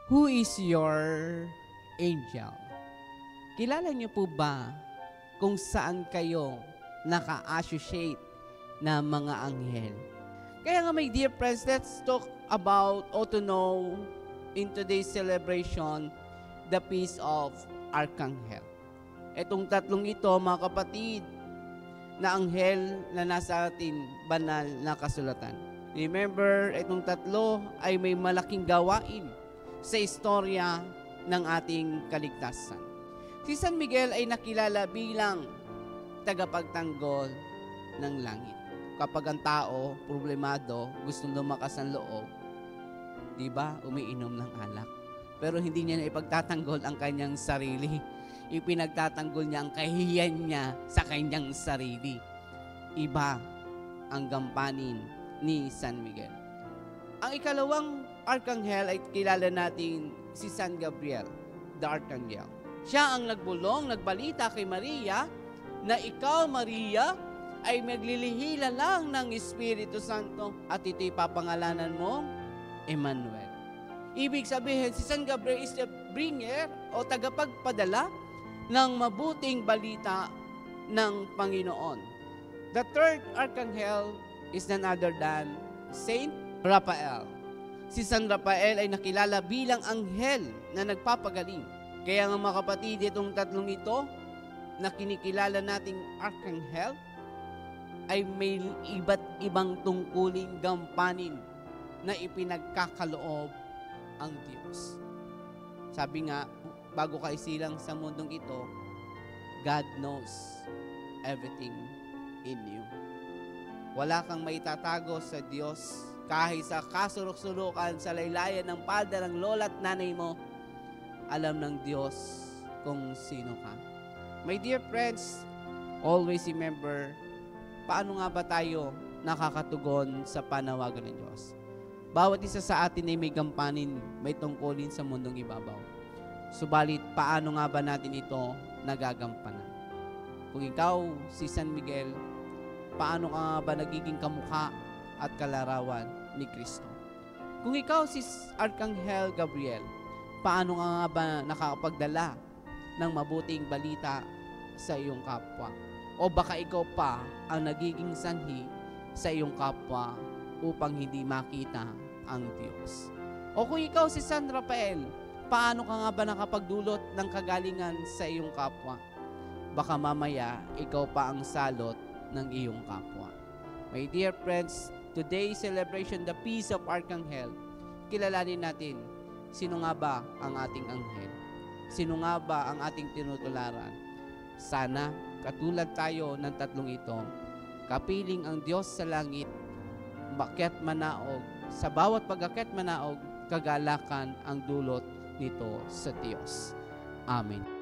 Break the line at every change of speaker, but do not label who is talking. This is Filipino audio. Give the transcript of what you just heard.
Who is your angel? Kilala niyo po ba kung saan kayo naka-associate na mga anghel? Kaya nga, my dear friends, let's talk about or to know in today's celebration the feast of Archangel. Itong tatlong ito, mga kapatid, na anghel na nasa ating banal na kasulatan. Remember, itong tatlo ay may malaking gawain sa istorya ng ating kaligtasan. Si San Miguel ay nakilala bilang tagapagtanggol ng langit. Kapag ang tao, problemado, gustong lumakas ang loob, di ba, umiinom ng alak. Pero hindi niya na ipagtatanggol ang kanyang sarili. Ipinagtatanggol niya ang kahihiyan niya sa kanyang sarili. Iba ang gampanin ni San Miguel. Ang ikalawang Archangel ay kilala natin si San Gabriel, the Archangel. Siya ang nagbulong, nagbalita kay Maria na ikaw, Maria, ay maglilihila lang ng Espiritu Santo at ito'y papangalanan mo, Emmanuel. Ibig sabihin, si San Gabriel is the bringer o tagapagpadala ng mabuting balita ng Panginoon. The third Archangel is none other than Saint Raphael. Si San Rafael ay nakilala bilang anghel na nagpapagaling. Kaya nga mga kapatid, itong tatlong ito na kinikilala nating Archangel ay may iba't ibang tungkulin, gampanin na ipinagkakaloob ang Diyos. Sabi nga, bago ka isilang sa mundong ito, God knows everything in you. Wala kang maitatago sa Diyos. Kahit sa kasurok-surukan, sa laylayan ng padre, ng lola at nanay mo, alam ng Diyos kung sino ka. My dear friends, always remember, paano nga ba tayo nakakatugon sa panawagan ng Diyos? Bawat isa sa atin ay may gampanin, may tungkulin sa mundong ibabaw. Subalit, paano nga ba natin ito nagagampanan? Kung ikaw, si San Miguel, paano ka nga ba nagiging kamukha at kalarawan ni Kristo? Kung ikaw si Archangel Gabriel, paano ka nga ba nakakapagdala ng mabuting balita sa iyong kapwa? O baka ikaw pa ang nagiging sanhi sa iyong kapwa upang hindi makita ang Diyos? O kung ikaw si San Rafael, paano ka nga ba nakapagdulot ng kagalingan sa iyong kapwa? Baka mamaya ikaw pa ang salot ng iyong kapwa. My dear friends, today's celebration, the Feast of Archangel, kilalanin natin, sino nga ba ang ating anghel? Sino nga ba ang ating tinutularan? Sana, katulad tayo ng tatlong ito, kapiling ang Diyos sa langit, bakyat manaog, sa bawat pag-akyat manaog, kagalakan ang dulot nito sa Diyos. Amen.